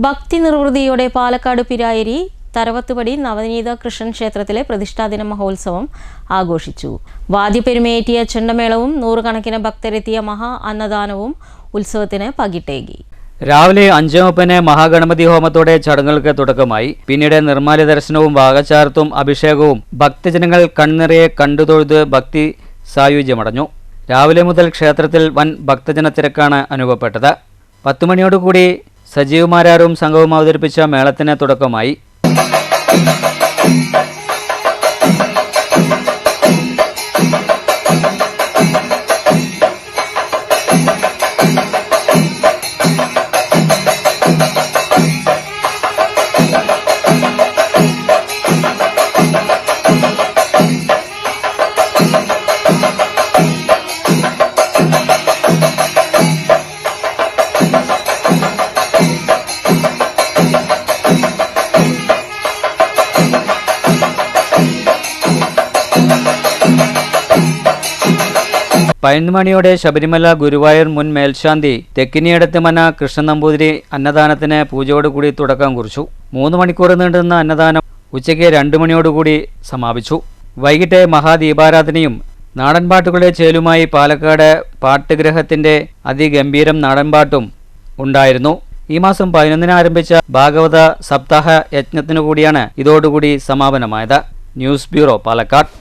ഭക്തി നിർവൃതിയോടെ പാലക്കാട് പിരായേരി തരവത്തുപടി നവനീത കൃഷ്ണൻ ക്ഷേത്രത്തിലെ പ്രതിഷ്ഠാദിന മഹോത്സവം ആഘോഷിച്ചു. വാദ്യപെരുമയേറ്റിയ ചെണ്ടമേളവും നൂറുകണക്കിന് ഭക്തരെത്തിയ മഹാ അന്നദാനവും ഉത്സവത്തിന് പകിട്ടേകി. രാവിലെ 5:30 മഹാഗണപതി ഹോമത്തോടെ ചടങ്ങുകൾക്ക് തുടക്കമായി. പിന്നീട് നിർമ്മാല്യ ദർശനവും വാകചാർത്തും അഭിഷേകവും ഭക്തജനങ്ങൾ കൺനിറയെ കണ്ടുതൊഴുത് ഭക്തി സായുജ്യമടഞ്ഞു. രാവിലെ മുതൽ ക്ഷേത്രത്തിൽ വൻ ഭക്തജന തിരക്കാണ് അനുഭവപ്പെട്ടത്. 10 മണിയോടുകൂടി സജീവ് മാരാരും സംഘവും അവതരിപ്പിച്ച മേളത്തിന് തുടക്കമായി. പതിനൊന്നുമണിയോടെ ശബരിമല ഗുരുവായൂർ മുൻ മേൽശാന്തി തെക്കിനിയടത്ത് മന കൃഷ്ണൻ നമ്പൂതിരി അന്നദാനത്തിന് പൂജയോടുകൂടി തുടക്കം കുറിച്ചു. 3 മണിക്കൂർ നീണ്ടുന്ന അന്നദാനം ഉച്ചയ്ക്ക് 2 മണിയോടുകൂടി സമാപിച്ചു. വൈകിട്ട് മഹാദീപാരാധനയും നാടൻപാട്ടുകളുടെ ചേലുമായി പാലക്കാട് പാട്ടുഗ്രഹത്തിന്റെ അതിഗംഭീരം നാടൻപാട്ടും ഉണ്ടായിരുന്നു. ഈ മാസം 11-ന് ആരംഭിച്ച ഭാഗവത സപ്താഹ യജ്ഞത്തിനു കൂടിയാണ് ഇതോടുകൂടി സമാപനമായത്. News bureau, Palakkad.